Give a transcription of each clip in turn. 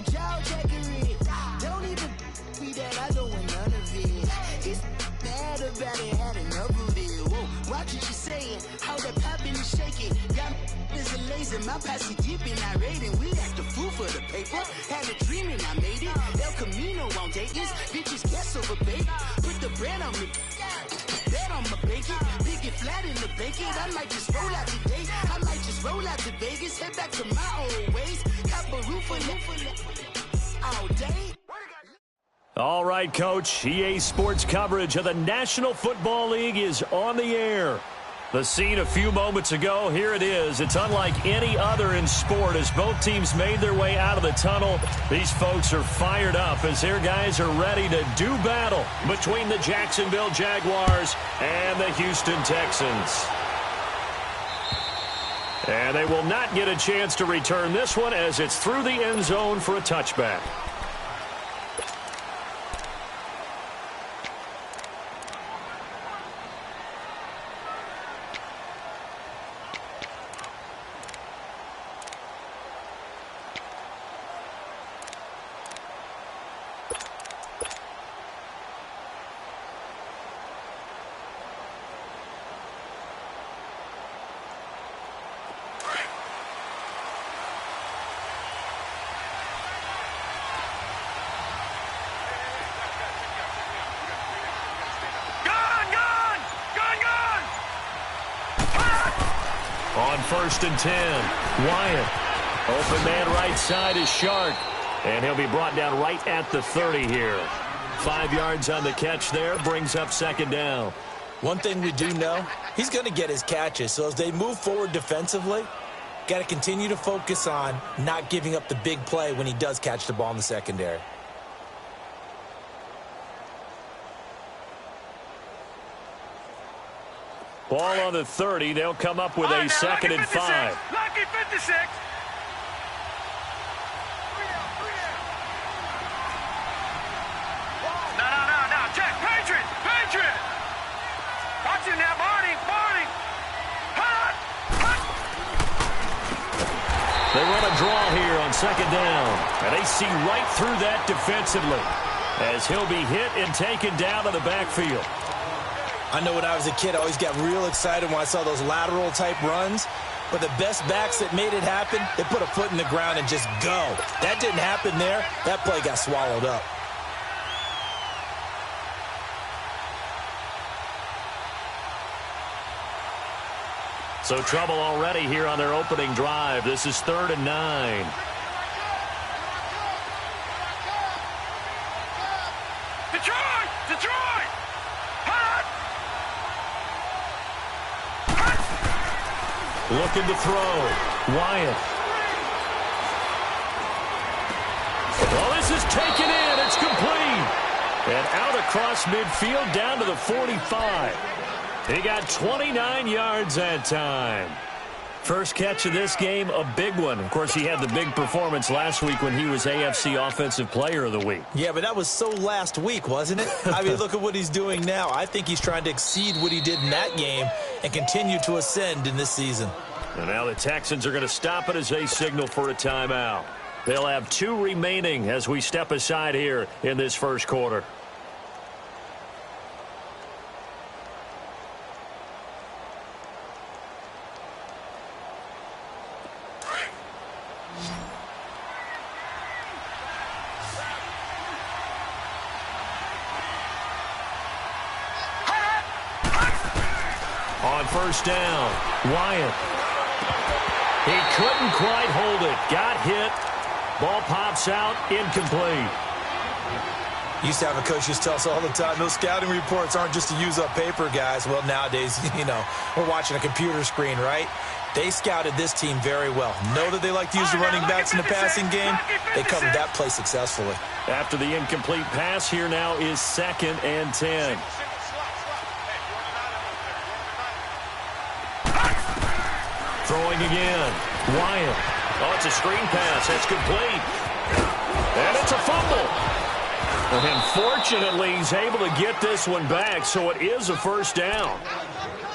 jaw jackery. Don't even be that, I don't want none of it. He's mad about it, had enough of it. Whoa, watch what you saying, how that poppin' and shaking. Got is amazing, my posse deep and I raiding. We act the fool for the paper, had a dream and I made it. El Camino on Dayton's, bitches guess over bait. Put the bread on me, bet on my bacon. Big it flat in the bacon, I might just roll out today. I might just roll out to Vegas, head back to my old ways. Cop a roof all day. All right, Coach, EA Sports coverage of the National Football League is on the air. The scene a few moments ago, here it is. It's unlike any other in sport as both teams made their way out of the tunnel. These folks are fired up as their guys are ready to do battle between the Jacksonville Jaguars and the Houston Texans. And they will not get a chance to return this one as it's through the end zone for a touchback. On 1st and 10, Wyatt. Open man right side is Shark. And he'll be brought down right at the 30 here. 5 yards on the catch there, brings up 2nd down. One thing we do know, he's going to get his catches. So as they move forward defensively, got to continue to focus on not giving up the big play when he does catch the ball in the secondary. Ball on the 30. They'll come up with a 2nd and 5. Lucky 56. No. Check. Patriot. Watch it now, Barney. Hot. They run a draw here on 2nd down. And they see right through that defensively as he'll be hit and taken down to the backfield. I know when I was a kid, I always got real excited when I saw those lateral-type runs. But the best backs that made it happen, they put a foot in the ground and just go. That didn't happen there. That play got swallowed up. So trouble already here on their opening drive. This is 3rd and 9. Detroit! Hot! Looking to throw. Wyatt. Well, this is taken in. It's complete. And out across midfield down to the 45. He got 29 yards that time. First catch of this game, a big one. Of course, he had the big performance last week when he was AFC Offensive Player of the Week. Yeah, but that was so last week, wasn't it? I mean, look at what he's doing now. I think he's trying to exceed what he did in that game and continue to ascend in this season. And now the Texans are going to stop it as they signal for a timeout. They'll have 2 remaining as we step aside here in this first quarter. On 1st down, Wyatt. He couldn't quite hold it. Got hit. Ball pops out, incomplete. Used to have a coach used to tell us all the time, those scouting reports aren't just to use up paper, guys. Well, nowadays, we're watching a computer screen, right? They scouted this team very well. Know that they like to use the running backs in the passing game. They covered that play successfully. After the incomplete pass, here now is 2nd and 10. Throwing again. Wyatt. Oh, it's a screen pass. That's complete. And it's a fumble. And fortunately, he's able to get this one back, so it is a 1st down.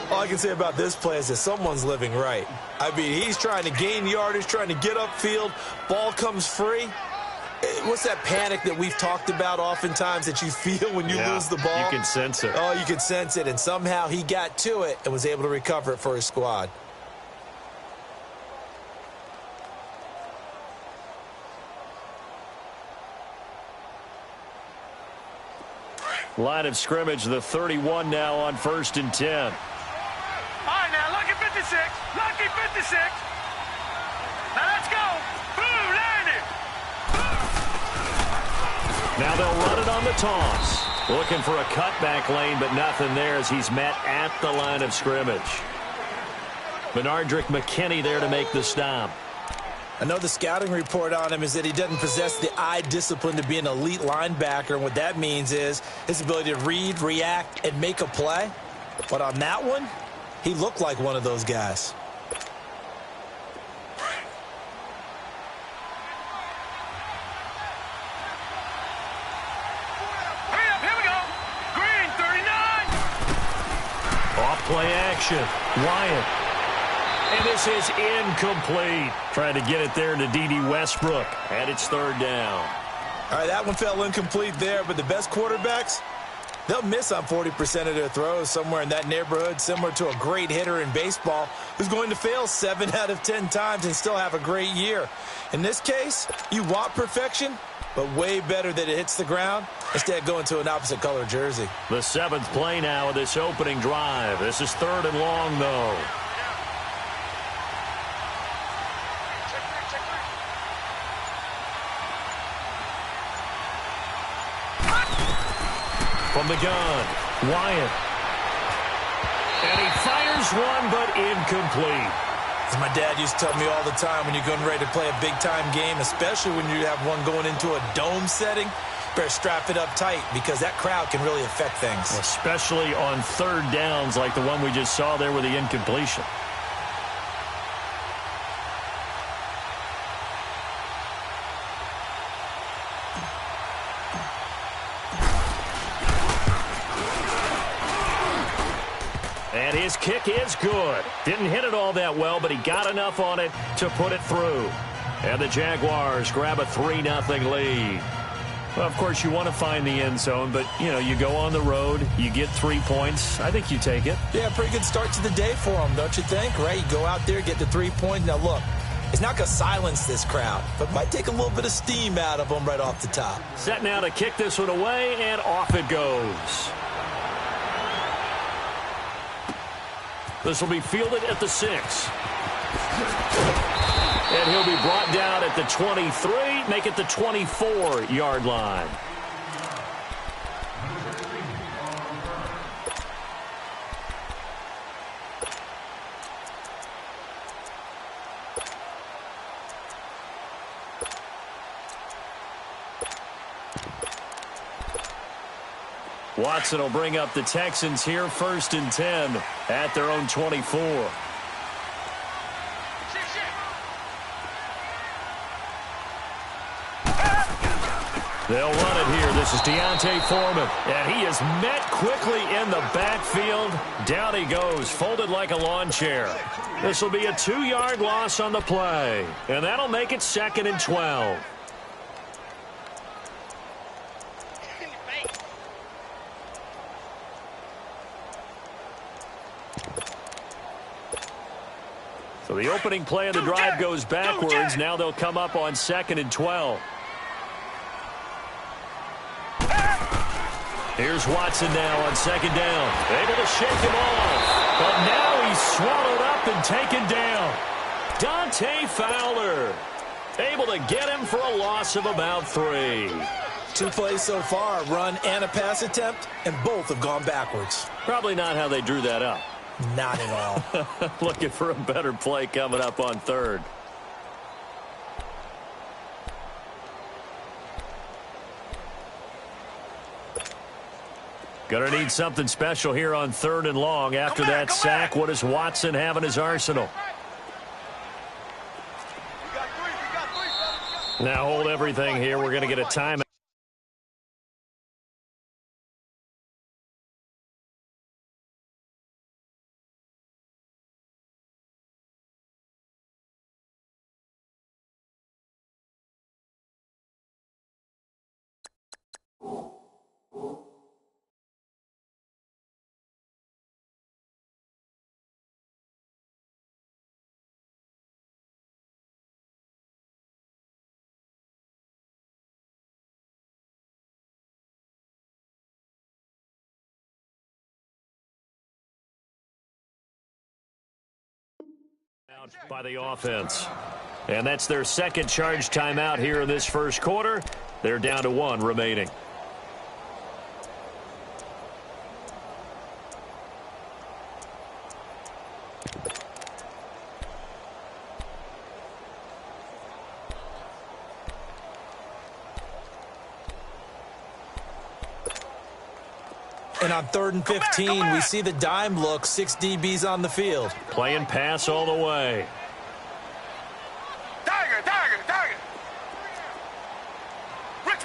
All I can say about this play is that someone's living right. I mean, he's trying to gain yardage, trying to get upfield. Ball comes free. what's that panic that we've talked about oftentimes that you feel when you lose the ball? You can sense it. Oh, you can sense it, and somehow he got to it and was able to recover it for his squad. Line of scrimmage, the 31 now on 1st and 10. All right, now, lucky 56. Lucky 56. Now, let's go. Boom, landed. Now they'll run it on the toss. Looking for a cutback lane, but nothing there as he's met at the line of scrimmage. Benardrick McKinney there to make the stop. I know the scouting report on him is that he doesn't possess the eye discipline to be an elite linebacker, and what that means is his ability to read, react, and make a play. But on that one, he looked like one of those guys. Hurry up, here we go. Green, 39. Off play action. Wyatt. And this is incomplete. Trying to get it there to D.D. Westbrook. And it's 3rd down. All right, that one fell incomplete there, but the best quarterbacks, they'll miss on 40% of their throws, somewhere in that neighborhood, similar to a great hitter in baseball who's going to fail 7 out of 10 times and still have a great year. In this case, you want perfection, but way better that it hits the ground instead of going to an opposite color jersey. The 7th play now of this opening drive. This is 3rd and long, though. From the gun, Wyatt. And he fires one, but incomplete. As my dad used to tell me all the time, when you're getting ready to play a big-time game, especially when you have one going into a dome setting, better strap it up tight because that crowd can really affect things. Especially on 3rd downs like the one we just saw there with the incompletion. And his kick is good. Didn't hit it all that well, but he got enough on it to put it through. And the Jaguars grab a 3-0 lead. Well, of course, you want to find the end zone, but, you know, you go on the road, you get 3 points. I think you take it. Yeah, pretty good start to the day for them, don't you think? Right? You go out there, get the 3 points. Now, look, it's not going to silence this crowd, but might take a little bit of steam out of them right off the top. Set now to kick this one away, and off it goes. This will be fielded at the 6. And he'll be brought down at the 23, make it the 24-yard line. Watson will bring up the Texans here 1st and 10 at their own 24. They'll run it here. This is Deontay Foreman. And he is met quickly in the backfield. Down he goes, folded like a lawn chair. This will be a 2-yard loss on the play. And that'll make it 2nd and 12. So the opening play of the drive goes backwards. Now they'll come up on 2nd and 12. Here's Watson now on 2nd down. Able to shake him off. But now he's swallowed up and taken down. Dante Fowler able to get him for a loss of about 3. 2 plays so far, a run and a pass attempt, and both have gone backwards. Probably not how they drew that up. Not at all. Looking for a better play coming up on 3rd. Gonna need something special here on 3rd and long. After that sack, what does Watson have in his arsenal? Now hold everything here. We're gonna get a timeout. By the offense. And that's their second charge timeout here in this first quarter. They're down to 1 remaining. And on 3rd and 15, we see the dime look, 6 DBs on the field. Playing pass all the way. Tiger.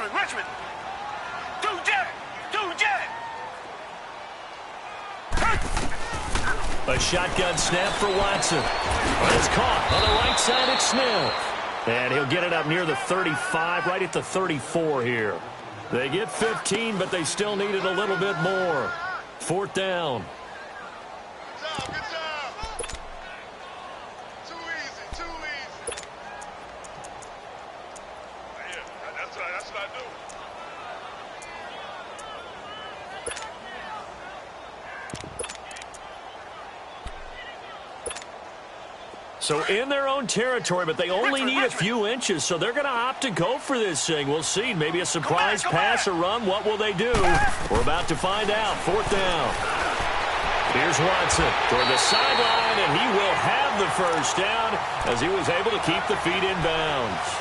Richmond. Two jet. A shotgun snap for Watson. But it's caught on the right side at Smith. And he'll get it up near the 35, right at the 34 here. They get 15, but they still needed a little bit more. 4th down. Good job. Too easy. Yeah, that's what I do. So in their own territory, but they only need a few inches, so they're going to opt to go for this thing. We'll see. Maybe a surprise pass or run. What will they do? We're about to find out. 4th down. Here's Watson toward the sideline, and he will have the first down as he was able to keep the feet in bounds.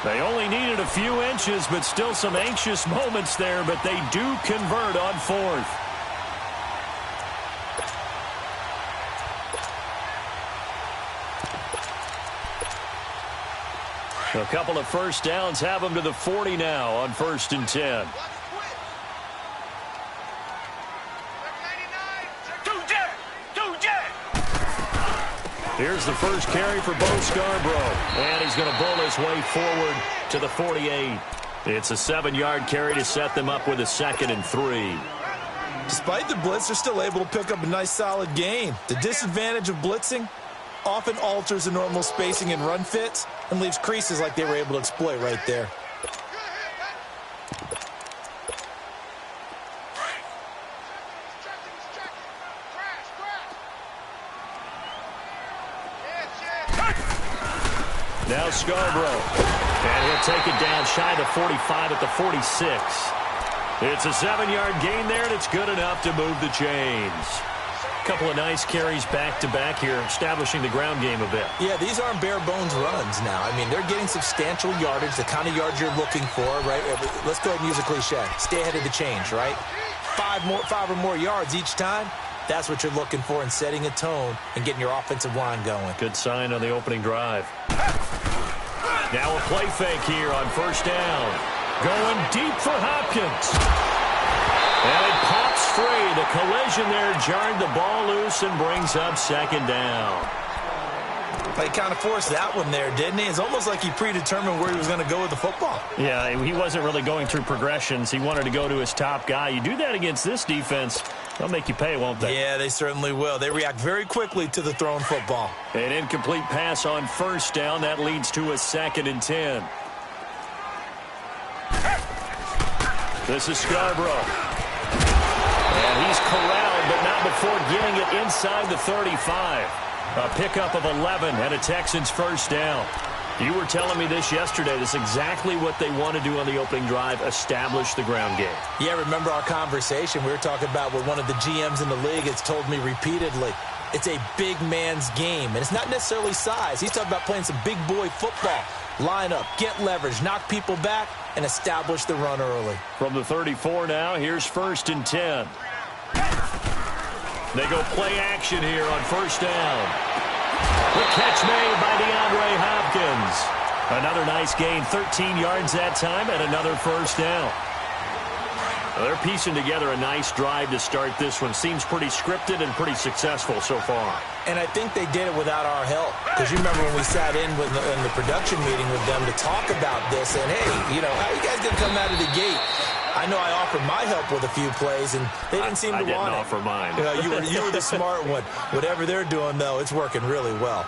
They only needed a few inches, but still some anxious moments there, but they do convert on 4th. A couple of first downs have them to the 40 now on 1st and 10. Here's the first carry for Bo Scarborough. And he's going to bowl his way forward to the 48. It's a 7-yard carry to set them up with a 2nd and 3. Despite the blitz, they're still able to pick up a nice solid gain. The disadvantage of blitzing often alters the normal spacing and run fits and leaves creases like they were able to exploit right there. Now Scarborough. And he'll take it down shy of the 45 at the 46. It's a 7-yard gain there, and it's good enough to move the chains. Couple of nice carries back-to-back here, establishing the ground game a bit. Yeah, these aren't bare-bones runs now. I mean, they're getting substantial yardage, the kind of yards you're looking for, right? Let's go ahead and use a cliche. Stay ahead of the change, right? 5 or more yards each time. That's what you're looking for in setting a tone and getting your offensive line going. Good sign on the opening drive. Now a play fake here on 1st down. Going deep for Hopkins. And it pops free. The collision there jarred the ball loose and brings up 2nd down. He kind of forced that one there, didn't he? It's almost like he predetermined where he was going to go with the football. Yeah, he wasn't really going through progressions. He wanted to go to his top guy. You do that against this defense, they'll make you pay, won't they? Yeah, they certainly will. They react very quickly to the thrown football. An incomplete pass on 1st down. That leads to a 2nd and 10. This is Scarborough. And he's corralled, but not before getting it inside the 35. A pickup of 11 and a Texans first down. You were telling me this yesterday. This is exactly what they want to do on the opening drive, establish the ground game. Yeah, remember our conversation? We were talking about what one of the GMs in the league has told me repeatedly. It's a big man's game, and it's not necessarily size. He's talking about playing some big boy football. Line up, get leverage, knock people back, and establish the run early. From the 34 now, here's 1st and 10. They go play action here on 1st down. The catch made by DeAndre Hopkins. Another nice gain, 13 yards that time, and another 1st down. Well, they're piecing together a nice drive to start this one. Seems pretty scripted and pretty successful so far. And I think they did it without our help. Because you remember when we sat in the production meeting with them to talk about this, and hey, you know, how you guys going to come out of the gate? I know I offered my help with a few plays, and they didn't seem to want it. I didn't offer mine. You were the smart one. Whatever they're doing, though, it's working really well.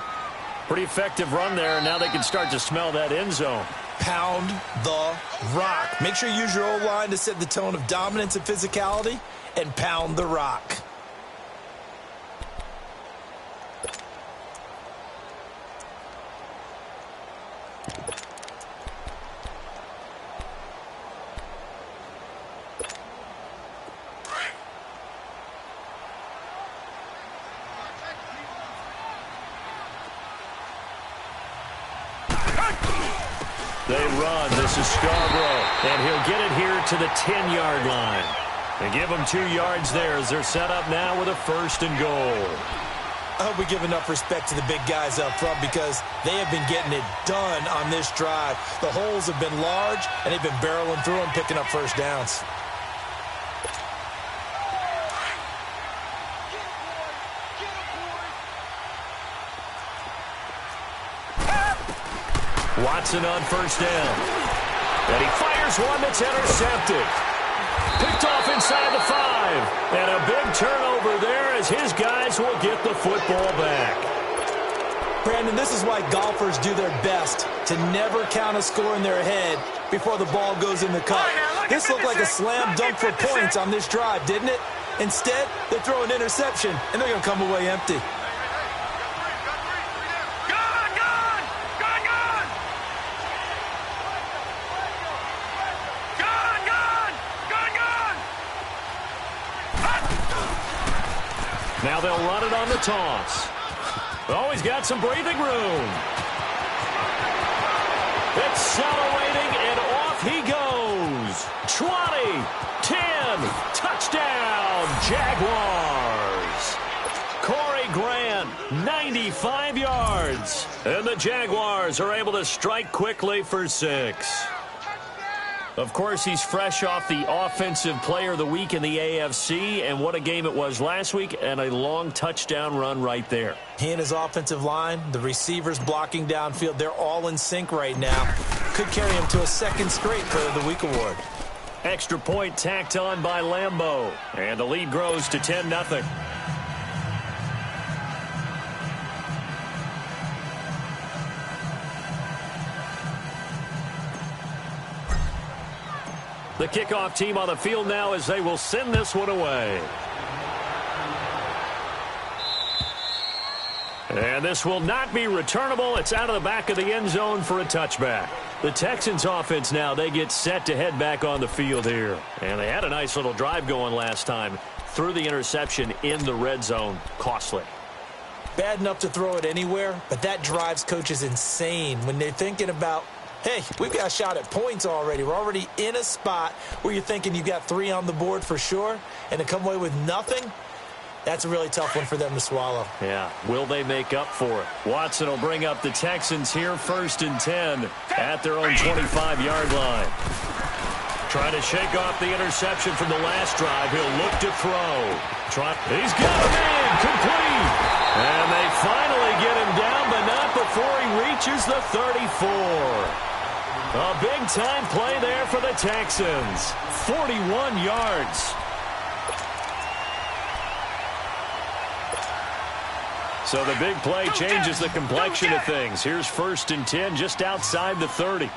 Pretty effective run there, and now they can start to smell that end zone. Pound the rock. Make sure you use your O-line to set the tone of dominance and physicality, and pound the rock. They run. This is Scarborough, and he'll get it here to the 10-yard line. They give him 2 yards there as they're set up now with a 1st and goal. I hope we give enough respect to the big guys up front because they have been getting it done on this drive. The holes have been large, and they've been barreling through them, picking up first downs. Watson on 1st down. And he fires one that's intercepted. Picked off inside the 5. And a big turnover there as his guys will get the football back. Brandon, this is why golfers do their best to never count a score in their head before the ball goes in the cup. This looked like a slam dunk for points on this drive, didn't it? Instead, they throw an interception, and they're going to come away empty. Now they'll run it on the toss. Oh, he's got some breathing room. Accelerating, and off he goes. 20, 10, touchdown, Jaguars. Corey Grant, 95 yards. And the Jaguars are able to strike quickly for 6. Of course, he's fresh off the Offensive Player of the Week in the AFC, and what a game it was last week, and a long touchdown run right there. He and his offensive line, the receivers blocking downfield, they're all in sync right now. Could carry him to a 2nd straight Player of the Week award. Extra point tacked on by Lambeau, and the lead grows to 10-0. The kickoff team on the field now as they will send this one away. And this will not be returnable. It's out of the back of the end zone for a touchback. The Texans offense now, they get set to head back on the field here. And they had a nice little drive going last time. Threw the interception in the red zone. Costly. Bad enough to throw it anywhere, but that drives coaches insane when they're thinking about, hey, we've got a shot at points already. We're already in a spot where you're thinking you've got 3 on the board for sure, and to come away with nothing, that's a really tough one for them to swallow. Yeah, will they make up for it? Watson will bring up the Texans here 1st and 10 at their own 25-yard line. Trying to shake off the interception from the last drive. He'll look to throw. He's got him in, complete. And they finally get him down, but not before he reaches the 34. A big-time play there for the Texans. 41 yards. So the big play changes the complexion of things. Here's 1st and 10 just outside the 30.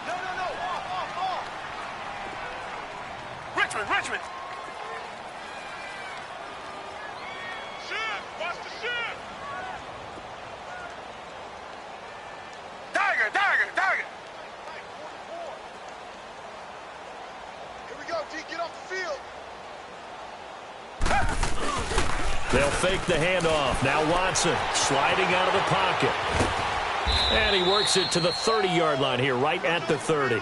Richmond. Shift! Watch the shift! Tiger. Here we go, D. Get off the field. They'll fake the handoff. Now Watson sliding out of the pocket. And he works it to the 30-yard line here, right at the 30.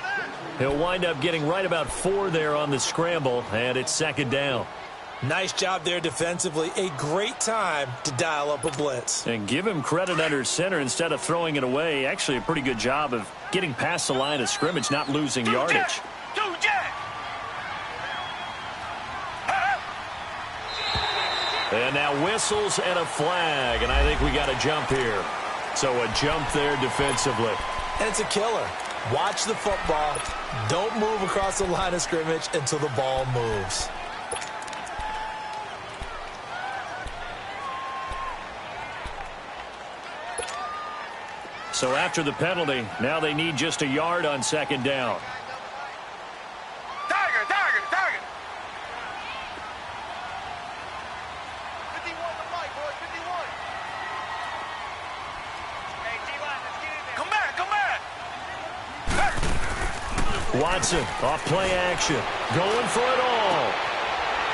He'll wind up getting right about 4 there on the scramble, and it's 2nd down. Nice job there defensively. A great time to dial up a blitz. And give him credit under center instead of throwing it away. Actually, a pretty good job of getting past the line of scrimmage, not losing yardage. And now whistles and a flag, and I think we got a jump here. So a jump there defensively. And it's a killer. Watch the football. Don't move across the line of scrimmage until the ball moves. So after the penalty, now they need just a yard on second down. Tiger, Tiger, Tiger. 51 to Mike, boy, 51. Hey, T-Line, let's get in there. Come back, come back. Watson off play action, going for it all.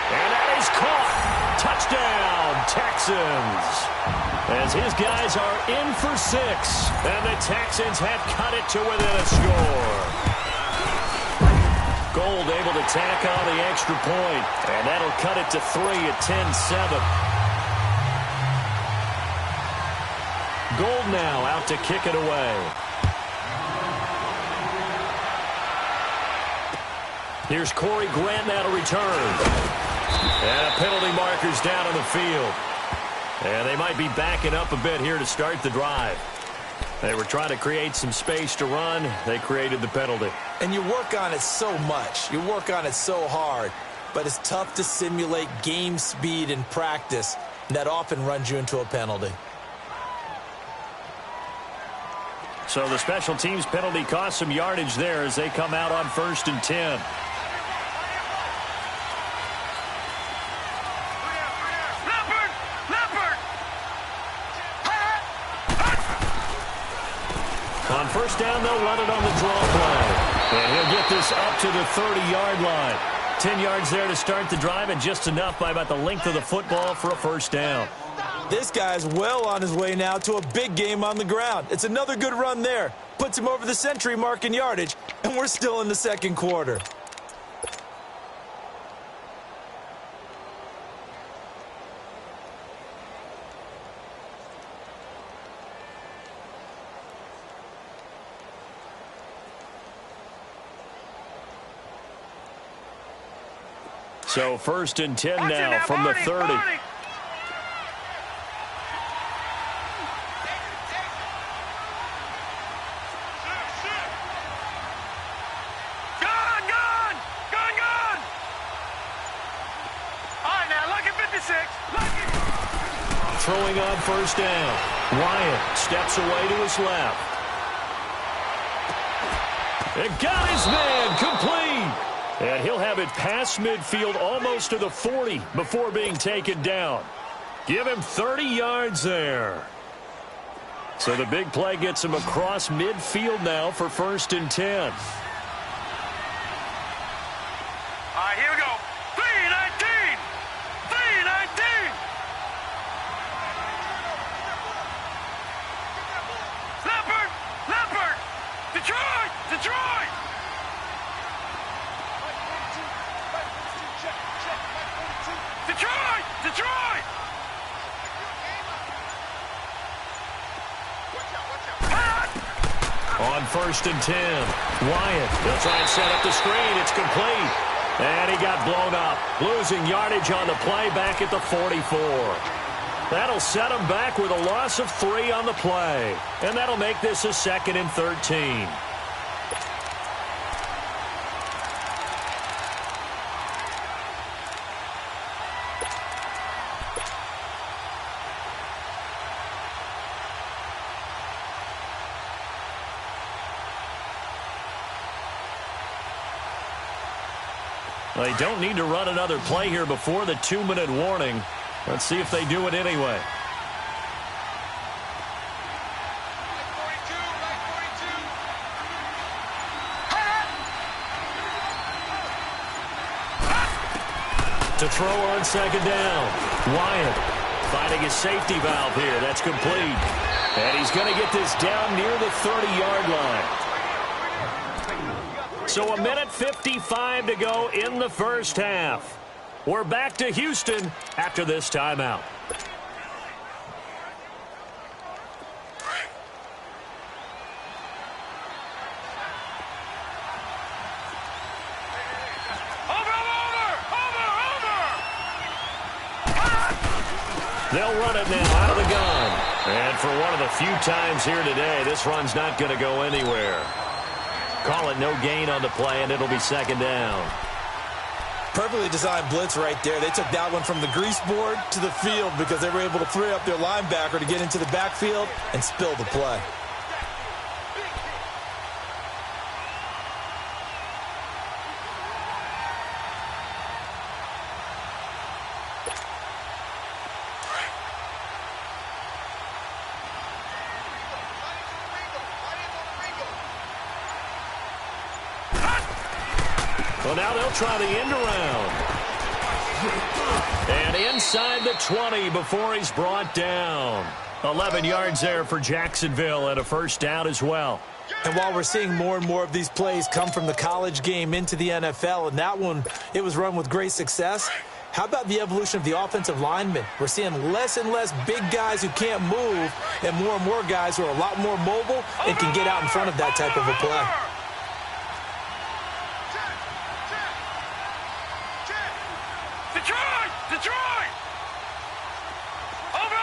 And that is caught. Touchdown, Texans. As his guys are in for 6, and the Texans have cut it to within a score. Gold able to tack on the extra point, and that'll cut it to 3 at 10-7. Gold now out to kick it away. Here's Corey Grant now to return. And a penalty marker's down on the field. And they might be backing up a bit here to start the drive. They were trying to create some space to run. They created the penalty. And you work on it so much. You work on it so hard. But it's tough to simulate game speed in practice. And that often runs you into a penalty. So the special teams penalty cost some yardage there as they come out on 1st and 10. On first down, they'll run it on the draw play. And he'll get this up to the 30-yard line. 10 yards there to start the drive, and just enough by about the length of the football for a first down. This guy's well on his way now to a big game on the ground. It's another good run there. Puts him over the century mark in yardage, and we're still in the second quarter. So 1st and 10 now from the 30. Barney. Gone. All right, now, lucky 56. Lucky. Throwing on first down. Wyatt steps away to his left. It got his man complete. And he'll have it past midfield almost to the 40 before being taken down. Give him 30 yards there. So the big play gets him across midfield now for 1st and 10. All right, here we go. 3-19. 3-19. Leopard. Detroit. Detroit! On 1st and 10, Wyatt, they'll try and set up the screen. It's complete. And he got blown up, losing yardage on the play back at the 44. That'll set him back with a loss of 3 on the play. And that'll make this a 2nd and 13. They don't need to run another play here before the 2-minute warning. Let's see if they do it anyway. To throw on second down. Wyatt finding his safety valve here. That's complete. And he's going to get this down near the 30-yard line. So 1:55 to go in the first half. We're back to Houston after this timeout. They'll run it now out of the gun. And for one of the few times here today, this run's not going to go anywhere. Call it no gain on the play, and it'll be second down. Perfectly designed blitz right there. They took that one from the grease board to the field because they were able to free up their linebacker to get into the backfield and spill the play. Well, now they'll try the end around. And inside the 20 before he's brought down. 11 yards there for Jacksonville and a first down as well. And while we're seeing more and more of these plays come from the college game into the NFL, and that one, it was run with great success, how about the evolution of the offensive linemen? We're seeing less and less big guys who can't move and more guys who are a lot more mobile and can get out in front of that type of a play. Detroit! Over!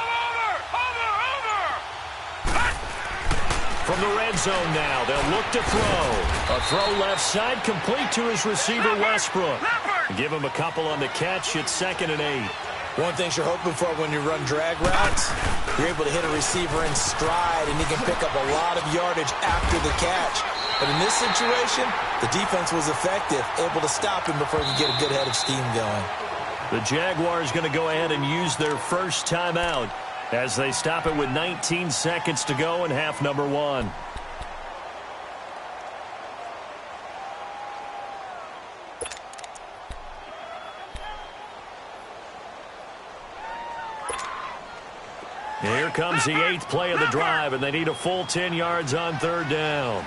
From the red zone now, they'll look to throw. A throw left side, complete to his receiver, Westbrook. Give him a couple on the catch. It's 2nd and 8. One thing you're hoping for when you run drag routes, you're able to hit a receiver in stride, and he can pick up a lot of yardage after the catch. But in this situation, the defense was effective, able to stop him before he could get a good head of steam going. The Jaguars going to go ahead and use their first timeout as they stop it with 19 seconds to go in half number 1. Here comes the 8th play of the drive, and they need a full 10 yards on 3rd down.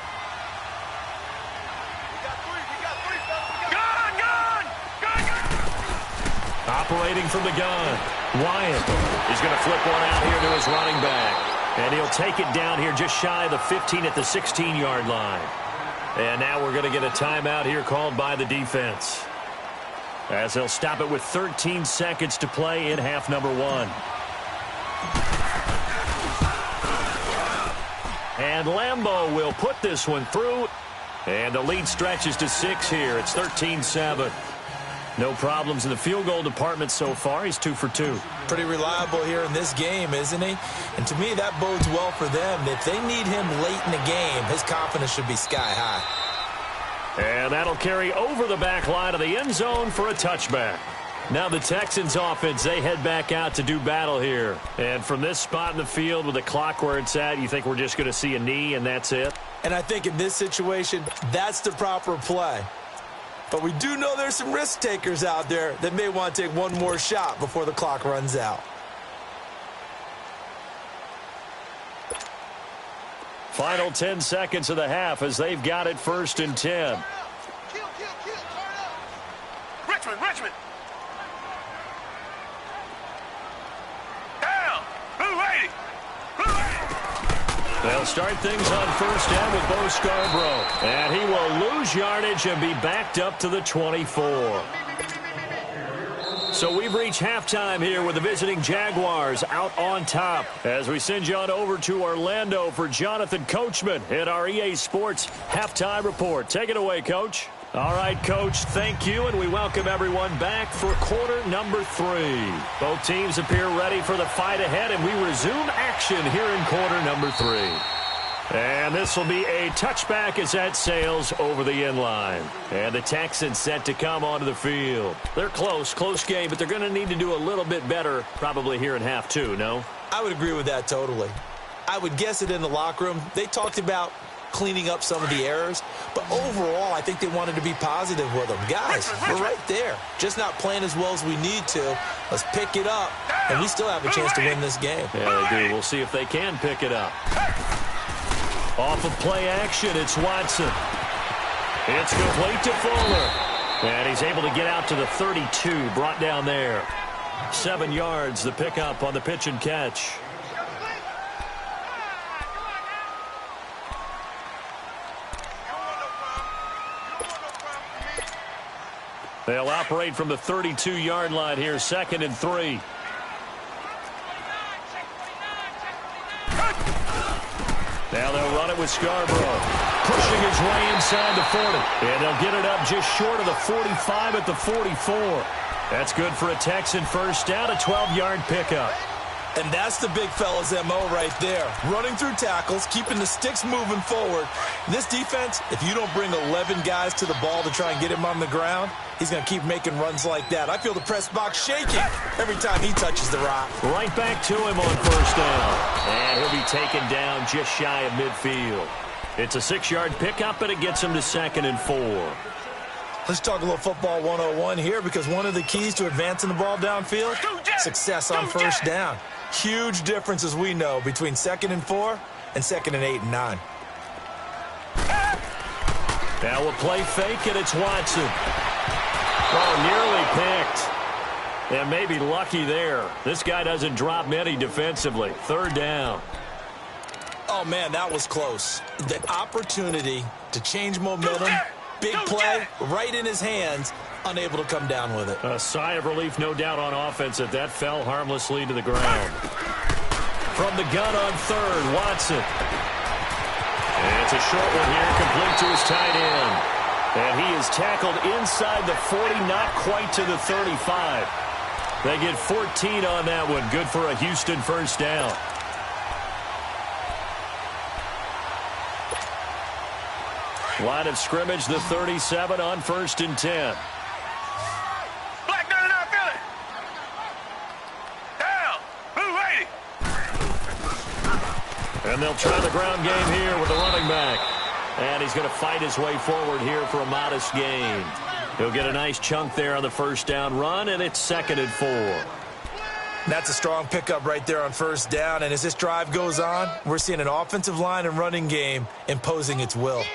Operating from the gun, Wyatt is going to flip one out here to his running back. And he'll take it down here just shy of the 15 at the 16-yard line. And now we're going to get a timeout here called by the defense, as they'll stop it with 13 seconds to play in half number 1. And Lambeau will put this one through. And the lead stretches to 6 here. It's 13-7. No problems in the field goal department so far. He's 2 for 2. Pretty reliable here in this game, isn't he? And to me, that bodes well for them. If they need him late in the game, his confidence should be sky high. And that'll carry over the back line of the end zone for a touchback. Now the Texans offense, they head back out to do battle here. And from this spot in the field with the clock where it's at, you think we're just going to see a knee and that's it? And I think in this situation, that's the proper play. But we do know there's some risk takers out there that may want to take one more shot before the clock runs out. Final 10 seconds of the half as they've got it 1st and 10. Kill, turn up. Richmond. Down. Who 80? They'll start things on 1st down with Bo Scarborough. And he will lose yardage and be backed up to the 24. So we've reached halftime here with the visiting Jaguars out on top. As we send you on over to Orlando for Jonathan Coachman at our EA Sports Halftime Report. Take it away, Coach. All right, Coach, thank you, and we welcome everyone back for quarter number 3. Both teams appear ready for the fight ahead, and we resume action here in quarter number 3. And this will be a touchback as that sails over the end line. And the Texans set to come onto the field. They're close game, but they're going to need to do a little bit better probably here in half 2, no? I would agree with that totally. I would guess it in the locker room. They talked about cleaning up some of the errors, but overall I think they wanted to be positive with them. Guys, we're right there, just not playing as well as we need to. Let's pick it up, and we still have a chance to win this game. Yeah, they do. We'll see if they can pick it up. Off of play action, it's Watson. It's complete to Fuller, and he's able to get out to the 32, brought down there. 7 yards, the pickup on the pitch and catch. They'll operate from the 32-yard line here, 2nd and 3. Now they'll run it with Scarborough. pushing his way inside the 40. And they'll get it up just short of the 45 at the 44. That's good for a Texan first down, a 12-yard pickup. And that's the big fella's MO right there. Running through tackles, keeping the sticks moving forward. This defense, if you don't bring 11 guys to the ball to try and get him on the ground, he's going to keep making runs like that. I feel the press box shaking every time he touches the rock. Right back to him on first down. And he'll be taken down just shy of midfield. It's a 6-yard pickup, and it gets him to 2nd and 4. Let's talk a little football 101 here, because one of the keys to advancing the ball downfield, success on first down. Huge difference, as we know, between 2nd and 4 and 2nd and 8 and 9. Now we'll play fake, and it's Watson. Oh, nearly picked. And maybe lucky there. This guy doesn't drop many defensively. 3rd down. Oh, man, that was close. The opportunity to change momentum, big play, right in his hands, unable to come down with it. A sigh of relief, no doubt, on offense that fell harmlessly to the ground. From the gun on 3rd, Watson. And it's a short one here, complete to his tight end. And he is tackled inside the 40, not quite to the 35. They get 14 on that one. Good for a Houston first down. Line of scrimmage, the 37 on 1st and 10. And they'll try the ground game here with the running back. And he's going to fight his way forward here for a modest gain. He'll get a nice chunk there on the first down run, and it's 2nd and 4. That's a strong pickup right there on first down. And as this drive goes on, we're seeing an offensive line and running game imposing its will.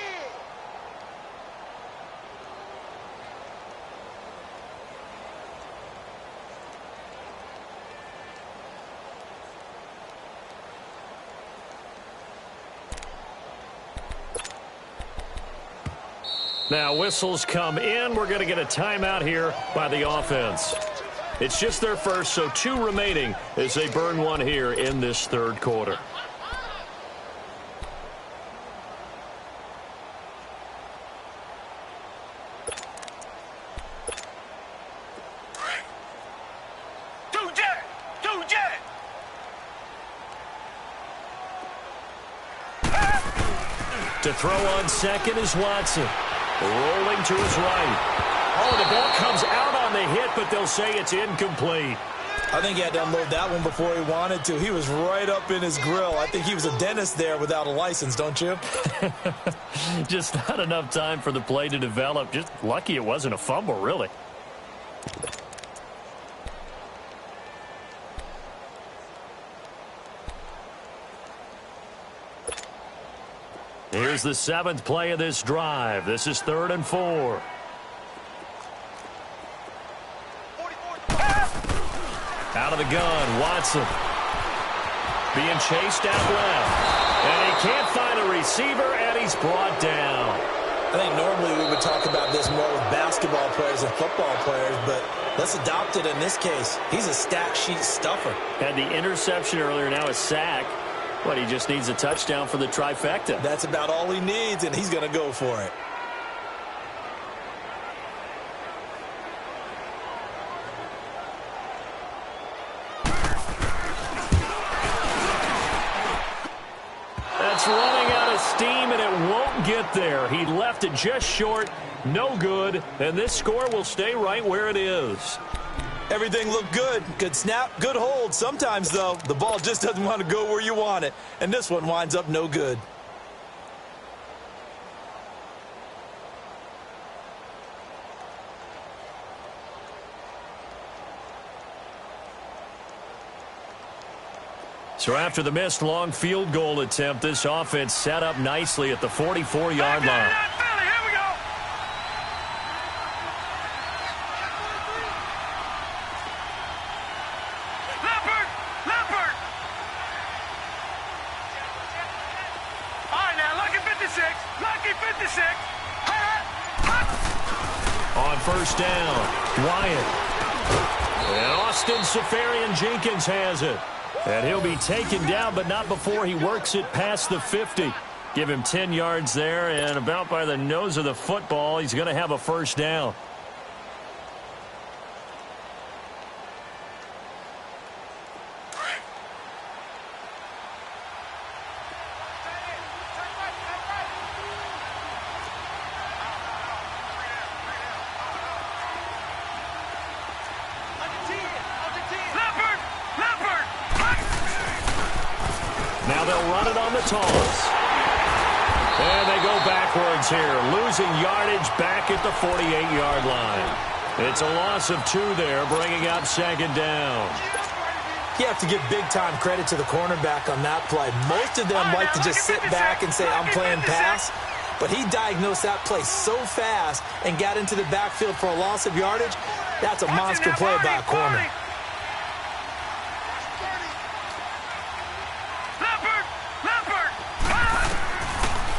Now whistles come in. We're going to get a timeout here by the offense. It's just their first, so 2 remaining as they burn one here in this 3rd quarter. To throw on 2nd is Watson. Rolling to his right. Oh, the ball comes out on the hit, but they'll say it's incomplete. I think he had to unload that one before he wanted to. He was right up in his grill. I think he was a dentist there without a license, don't you? Just not enough time for the play to develop. Just lucky it wasn't a fumble, really. Here's the 7th play of this drive. This is 3rd and 4. Out of the gun, Watson. Being chased out left. And he can't find a receiver, and he's brought down. I think normally we would talk about this more with basketball players and football players, but let's adopt it in this case. He's a stat sheet stuffer. Had the interception earlier, now a sack. But he just needs a touchdown for the trifecta. That's about all he needs, and he's going to go for it. That's running out of steam, and it won't get there. He left it just short, no good, and this score will stay right where it is. Everything looked good. Good snap, good hold. Sometimes, though, the ball just doesn't want to go where you want it. And this one winds up no good. So after the missed long field goal attempt, this offense set up nicely at the 44-yard line. On first down, Wyatt. And Austin Safarian-Jenkins has it. And he'll be taken down, but not before he works it past the 50. Give him 10 yards there, and about by the nose of the football, he's going to have a first down. Now they'll run it on the toss. And they go backwards here, losing yardage back at the 48-yard line. It's a loss of 2 there, bringing up second down. You have to give big-time credit to the cornerback on that play. Most of them like to just sit back and say, I'm playing pass. But he diagnosed that play so fast and got into the backfield for a loss of yardage. That's a monster play by a corner.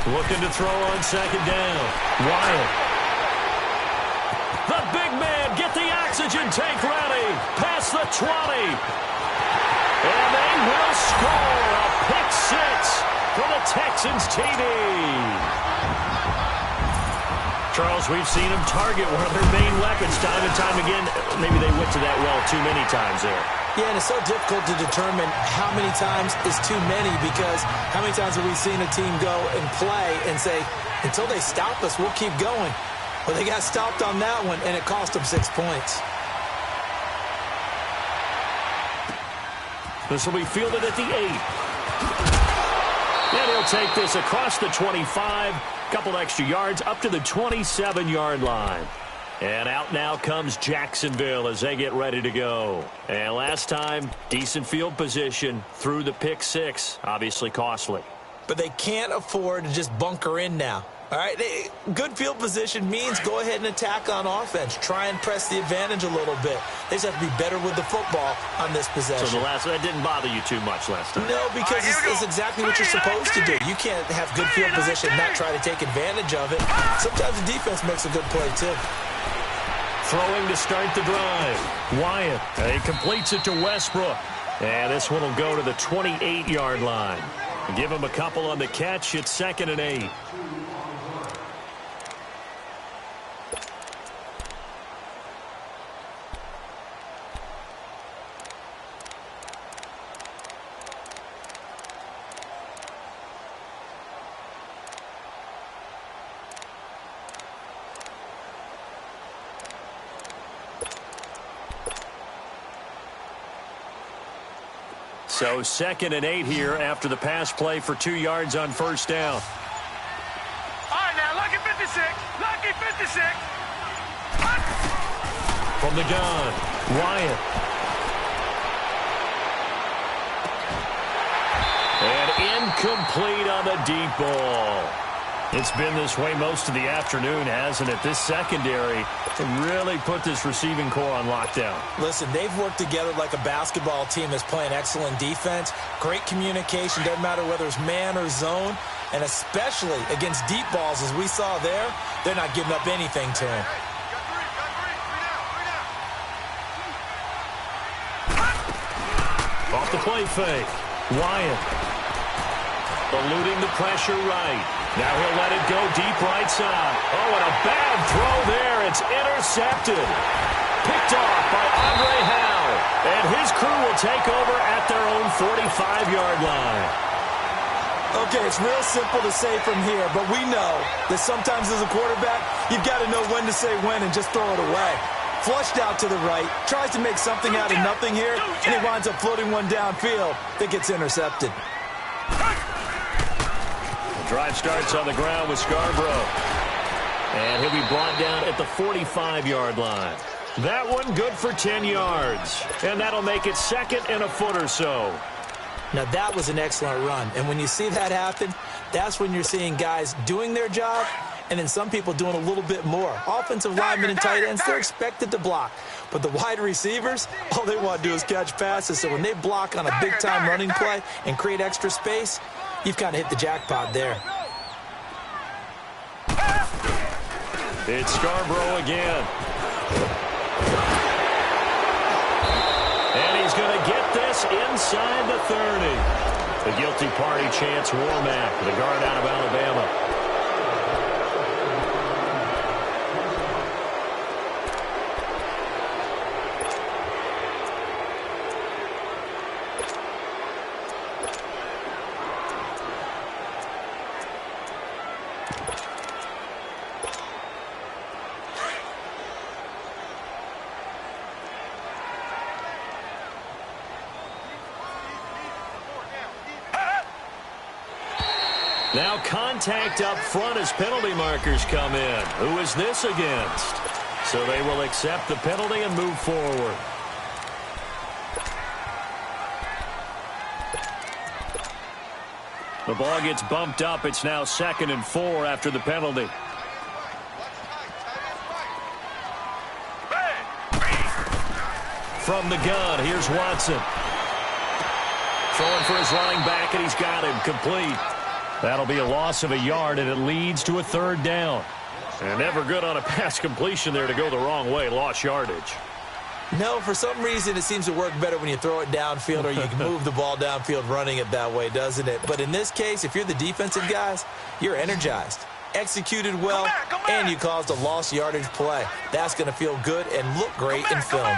Looking to throw on second down. Wyatt. The big man, get the oxygen tank ready. Past the 20. And they will score a pick 6 for the Texans TD. Charles, we've seen them target one of their main weapons time and time again. Maybe they went to that well too many times there. Yeah, and it's so difficult to determine how many times is too many, because how many times have we seen a team go and play and say, until they stop us, we'll keep going. Well, they got stopped on that one, and it cost them 6 points. This will be fielded at the 8. And he'll take this across the 25, couple extra yards up to the 27-yard line. And out now comes Jacksonville as they get ready to go. And last time, decent field position through the pick 6, obviously costly. But they can't afford to just bunker in now. All right, good field position means go ahead and attack on offense. Try and press the advantage a little bit. They just have to be better with the football on this possession. So that didn't bother you too much last time? No, because it's exactly what you're supposed to do. You can't have good field position and not try to take advantage of it. Sometimes the defense makes a good play, too. Throwing to start the drive. Wyatt, he completes it to Westbrook. And this one will go to the 28-yard line. Give him a couple on the catch. It's 2nd and 8. So 2nd and 8 here after the pass play for 2 yards on first down. All right, now, lucky 56. Lucky 56. From the gun, Wyatt. And incomplete on the deep ball. It's been this way most of the afternoon, hasn't it? This secondary really put this receiving core on lockdown. Listen, they've worked together like a basketball team that's playing excellent defense. Great communication, doesn't matter whether it's man or zone. And especially against deep balls, as we saw there, they're not giving up anything to him. Off the play fake. Wyatt. Eluding the pressure right. Now he'll let it go deep right side. Oh, and a bad throw there. It's intercepted. Picked off by Andre Howe. And his crew will take over at their own 45-yard line. Okay, it's real simple to say from here, but we know that sometimes as a quarterback, you've got to know when to say when and just throw it away. Flushed out to the right, tries to make something out of nothing here, and he winds up floating one downfield that gets intercepted. Drive starts on the ground with Scarborough. And he'll be brought down at the 45-yard line. That one good for 10 yards. And that'll make it 2nd and a foot or so. Now, that was an excellent run. And when you see that happen, that's when you're seeing guys doing their job and then some people doing a little bit more. Offensive linemen and tight ends, they're expected to block. But the wide receivers, all they want to do is catch passes. So when they block on a big-time running play and create extra space, you've kind of hit the jackpot there. It's Scarborough again. And he's going to get this inside the 30. The guilty party chants Warmack, the guard out of Alabama. Now contact up front as penalty markers come in. Who is this against? So they will accept the penalty and move forward. The ball gets bumped up. It's now 2nd and 4 after the penalty. From the gun, here's Watson. Throwing for his running back, and he's got him complete. That'll be a loss of a yard, and it leads to a 3rd down. And never good on a pass completion there to go the wrong way. Lost yardage. No, for some reason it seems to work better when you throw it downfield or you can move the ball downfield running it that way, doesn't it? But in this case, if you're the defensive guys, you're energized, executed well, and you caused a lost yardage play. That's going to feel good and look great in film.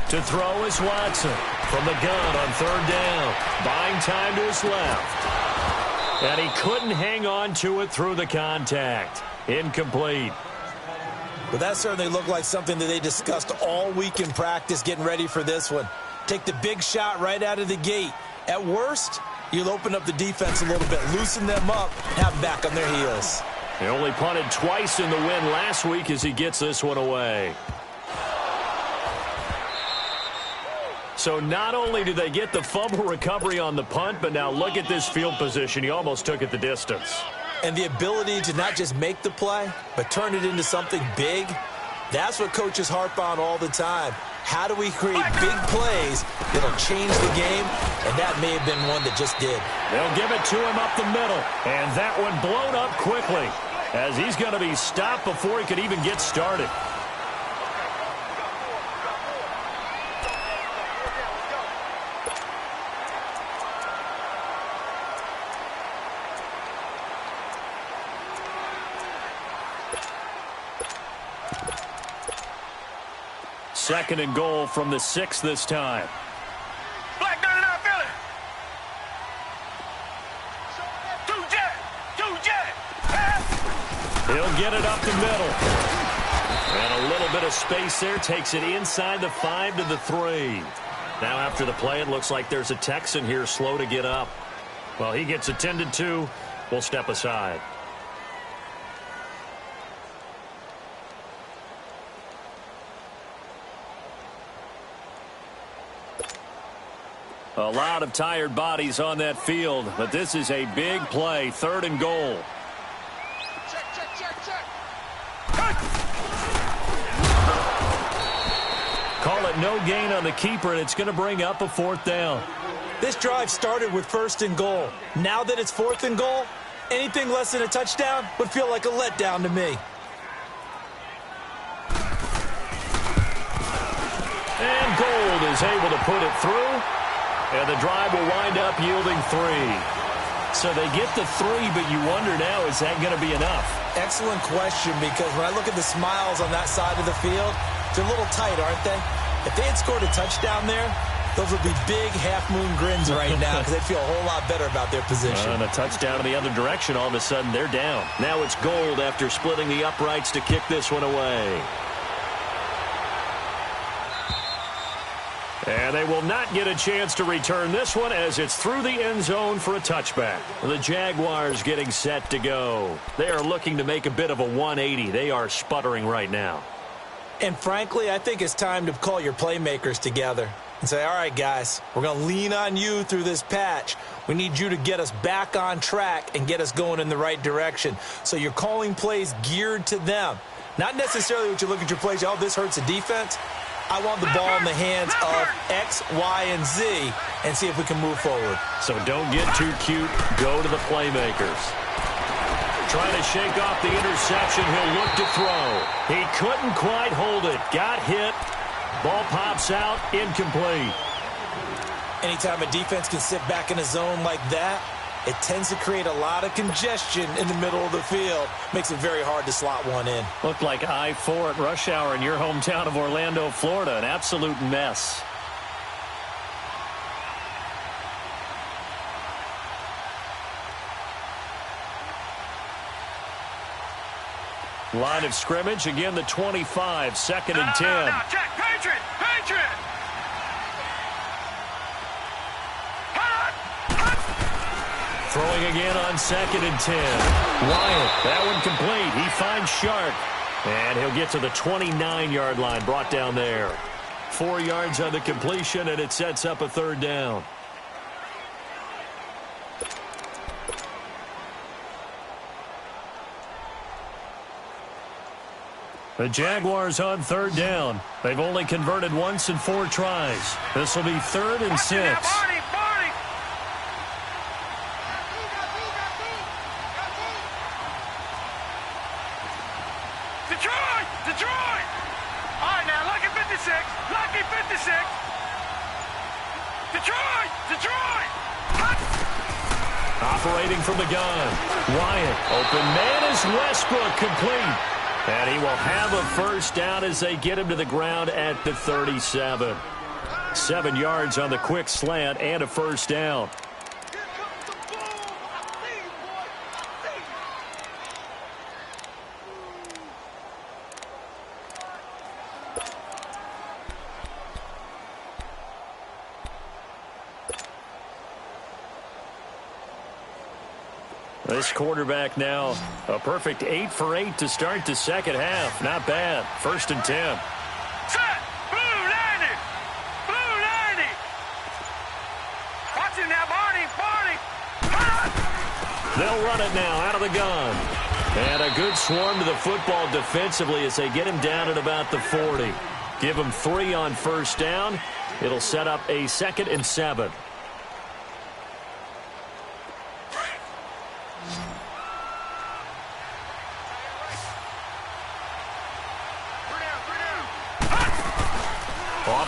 To throw is Watson from the gun on 3rd down. Buying time to his left. And he couldn't hang on to it through the contact. Incomplete. But that certainly looked like something that they discussed all week in practice getting ready for this one. Take the big shot right out of the gate. At worst, you'll open up the defense a little bit, loosen them up, have them back on their heels. He only punted twice in the win last week as he gets this one away. So not only do they get the fumble recovery on the punt, but now look at this field position. He almost took it the distance. And the ability to not just make the play, but turn it into something big, that's what coaches harp on all the time. How do we create big plays that'll change the game? And that may have been one that just did. They'll give it to him up the middle. And that one blown up quickly as he's going to be stopped before he could even get started. Second and goal from the 6 this time. Black dirty now, Philly. Two jet. He'll get it up the middle. And a little bit of space there takes it inside the 5 to the 3. Now after the play, it looks like there's a Texan here slow to get up. Well, he gets attended to. We'll step aside. A lot of tired bodies on that field, but this is a big play, 3rd and goal. Check. Call it no gain on the keeper, and it's going to bring up a 4th down. This drive started with 1st and goal. Now that it's 4th and goal, anything less than a touchdown would feel like a letdown to me. And Gold is able to put it through. And the drive will wind up yielding 3. So they get the 3, but you wonder now, is that going to be enough? Excellent question, because when I look at the smiles on that side of the field, they're a little tight, aren't they? If they had scored a touchdown there, those would be big half-moon grins right now because they'd feel a whole lot better about their position. And a touchdown in the other direction, all of a sudden they're down. Now it's Gold after splitting the uprights to kick this one away. And they will not get a chance to return this one as it's through the end zone for a touchback. The Jaguars getting set to go. They are looking to make a bit of a 180. They are sputtering right now. And frankly, I think it's time to call your playmakers together and say, all right, guys, we're going to lean on you through this patch. We need you to get us back on track and get us going in the right direction. So you're calling plays geared to them. Not necessarily what you look at your plays, oh, this hurts the defense. I want the ball in the hands of X, Y, and Z and see if we can move forward. So don't get too cute. Go to the playmakers. Trying to shake off the interception. He'll look to throw. He couldn't quite hold it. Got hit. Ball pops out, incomplete. Anytime a defense can sit back in a zone like that, it tends to create a lot of congestion in the middle of the field. Makes it very hard to slot one in. Looked like I-4 at rush hour in your hometown of Orlando, Florida. An absolute mess. Line of scrimmage, again the 25, second and 10. No, check, Patriot! Throwing again on second and 10. Wyatt, that one complete. He finds Shark. And he'll get to the 29-yard line, brought down there. 4 yards on the completion, and it sets up a third down. The Jaguars on third down. They've only converted once in 4 tries. This will be 3rd and 6. Detroit! All right, now, lucky 56. Lucky 56. Detroit! Operating from the gun. Wyatt, open man is Westbrook, complete. And he will have a first down as they get him to the ground at the 37. 7 yards on the quick slant and a first down. This quarterback now, a perfect 8 for 8 to start the second half. Not bad. 1st and 10. Set! Blue 90! Blue 90! Watch it now, Barney! They'll run it now out of the gun. And a good swarm to the football defensively as they get him down at about the 40. Give him 3 on first down. It'll set up a 2nd and 7.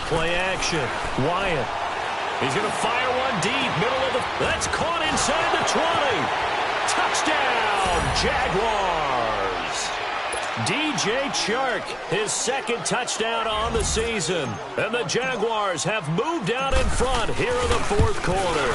Play action. Wyatt. He's going to fire one deep. Middle of the... That's caught inside the 20. Touchdown, Jaguars. DJ Chark, his 2nd touchdown on the season. And the Jaguars have moved out in front here in the 4th quarter.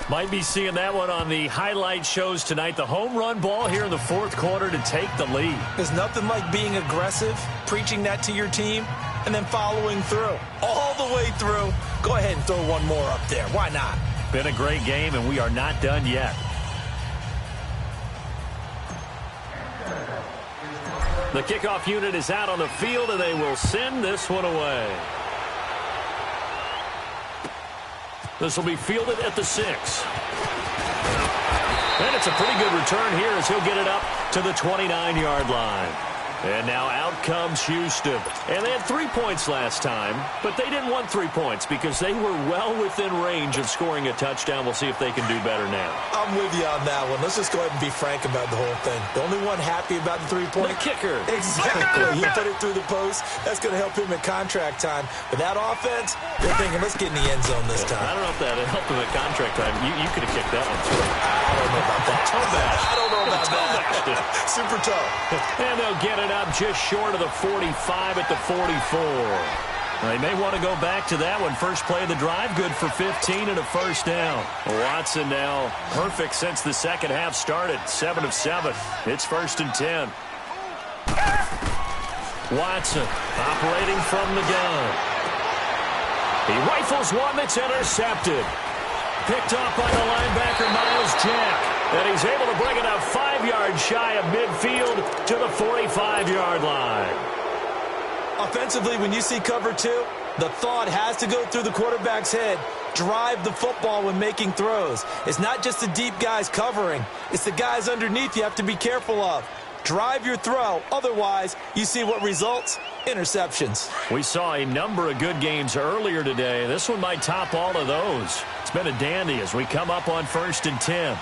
Might be seeing that one on the highlight shows tonight. The home run ball here in the 4th quarter to take the lead. There's nothing like being aggressive, preaching that to your team, and then following through. All the way through. Go ahead and throw one more up there. Why not? Been a great game, and we are not done yet. The kickoff unit is out on the field, and they will send this one away. This will be fielded at the 6. And it's a pretty good return here as he'll get it up to the 29-yard line. And now out comes Houston. And they had 3 points last time, but they didn't want 3 points because they were well within range of scoring a touchdown. We'll see if they can do better now. I'm with you on that one. Let's just go ahead and be frank about the whole thing. The only one happy about the 3-point? The kicker. Exactly. He put it through the post. That's going to help him at contract time. But that offense, they're thinking, let's get in the end zone this time. I don't know if that helped him at contract time. You could have kicked that one, too. I don't know about that. I don't know about that. Super tough. And they'll get it up just short of the 45 at the 44. They may want to go back to that one. First play of the drive, good for 15 and a first down. Watson now perfect since the second half started. 7 of 7. It's 1st and 10. Watson operating from the gun. He rifles one that's intercepted. Picked off by the linebacker, Miles Jack. And he's able to bring it up 5 yards shy of midfield to the 45-yard line. Offensively, when you see cover 2, the thought has to go through the quarterback's head. Drive the football when making throws. It's not just the deep guys covering. It's the guys underneath you have to be careful of. Drive your throw. Otherwise, you see what results? Interceptions. We saw a number of good games earlier today. This one might top all of those. It's been a dandy as we come up on 1st and 10.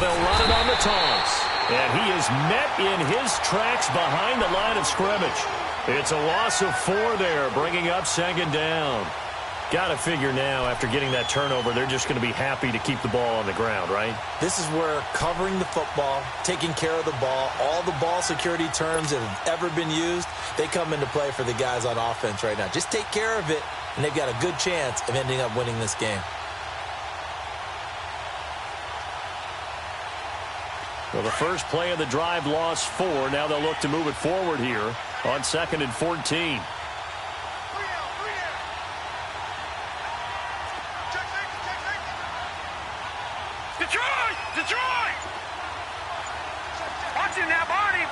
they'll run it on the toss. And he is met in his tracks behind the line of scrimmage. It's a loss of 4 there, bringing up second down. Got to figure now, after getting that turnover, they're just going to be happy to keep the ball on the ground, right? This is where covering the football, taking care of the ball, all the ball security terms that have ever been used, they come into play for the guys on offense right now. Just take care of it, and they've got a good chance of ending up winning this game. Well, the first play of the drive lost 4. Now they'll look to move it forward here on 2nd and 14. Detroit! Watch him now, Barney!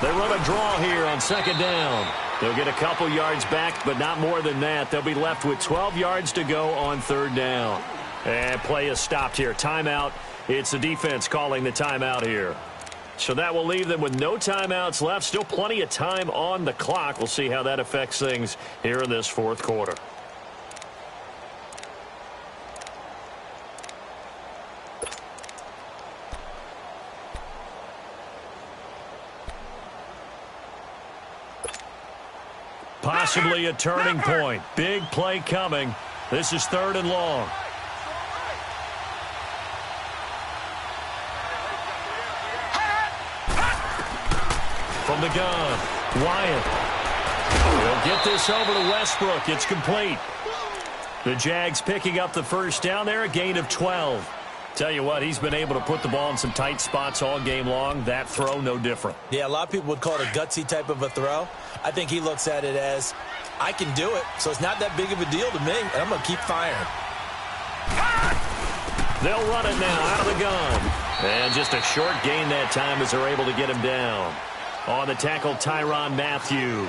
They run a draw here on 2nd down. They'll get a couple yards back, but not more than that. They'll be left with 12 yards to go on 3rd down. And play is stopped here. Timeout. It's the defense calling the timeout here. So that will leave them with no timeouts left. Still plenty of time on the clock. We'll see how that affects things here in this 4th quarter. Possibly a turning point. Big play coming. This is 3rd and long. From the gun, Wyatt. He'll get this over to Westbrook. It's complete. The Jags picking up the first down there, a gain of 12. Tell you what, he's been able to put the ball in some tight spots all game long. That throw, no different. Yeah, a lot of people would call it a gutsy type of a throw. I think he looks at it as, I can do it, so it's not that big of a deal to me, and I'm going to keep firing. They'll run it now out of the gun. And just a short gain that time as they're able to get him down. On the tackle, Tyrann Mathieu.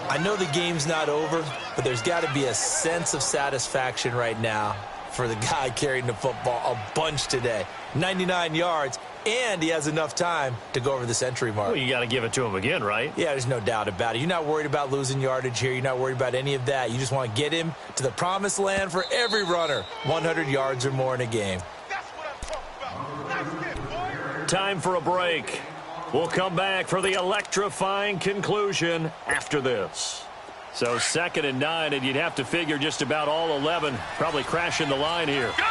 I know the game's not over, but there's got to be a sense of satisfaction right now for the guy carrying the football a bunch today. 99 yards, and he has enough time to go over the century mark. Well, you got to give it to him again, right? Yeah, there's no doubt about it. You're not worried about losing yardage here. You're not worried about any of that. You just want to get him to the promised land for every runner. 100 yards or more in a game. That's what I'm talking about. That's it, boy. Time for a break. We'll come back for the electrifying conclusion after this. So 2nd and 9, and you'd have to figure just about all 11 probably crashing the line here. Gun!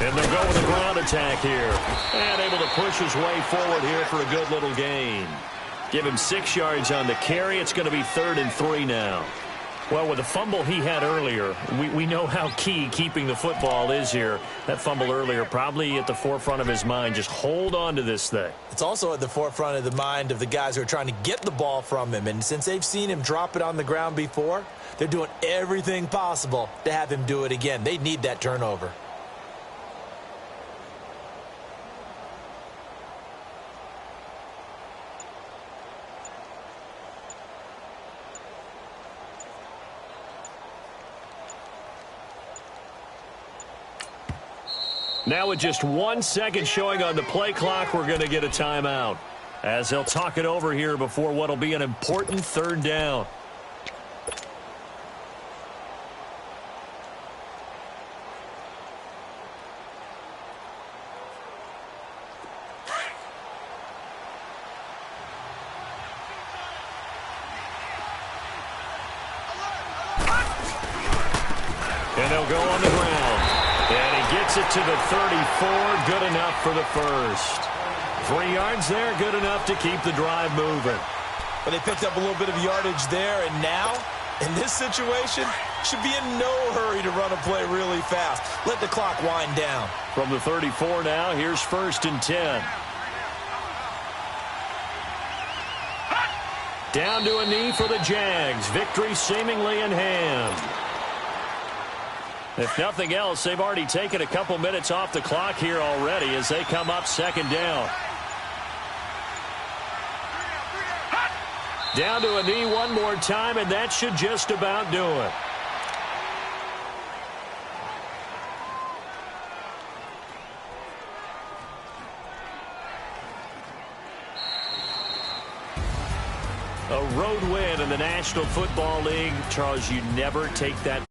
And they'll go with a ground attack here. And able to push his way forward here for a good little gain. Give him 6 yards on the carry. It's going to be 3rd and 3 now. Well, with the fumble he had earlier, we know how key keeping the football is here. That fumble earlier probably at the forefront of his mind. Just hold on to this thing. It's also at the forefront of the mind of the guys who are trying to get the ball from him. And since they've seen him drop it on the ground before, they're doing everything possible to have him do it again. They need that turnover. Now with just 1 second showing on the play clock, we're going to get a timeout as they'll talk it over here before what will be an important 3rd down. And they'll go on the ground. And he gets it to the 34. Good enough for the first. 3 yards there. Good enough to keep the drive moving. But they picked up a little bit of yardage there. And now, in this situation, should be in no hurry to run a play really fast. Let the clock wind down. From the 34 now, here's 1st and 10. Down to a knee for the Jags. Victory seemingly in hand. If nothing else, they've already taken a couple minutes off the clock here already as they come up 2nd down. Down to a knee one more time, and that should just about do it. A road win in the National Football League. Charles, you never take that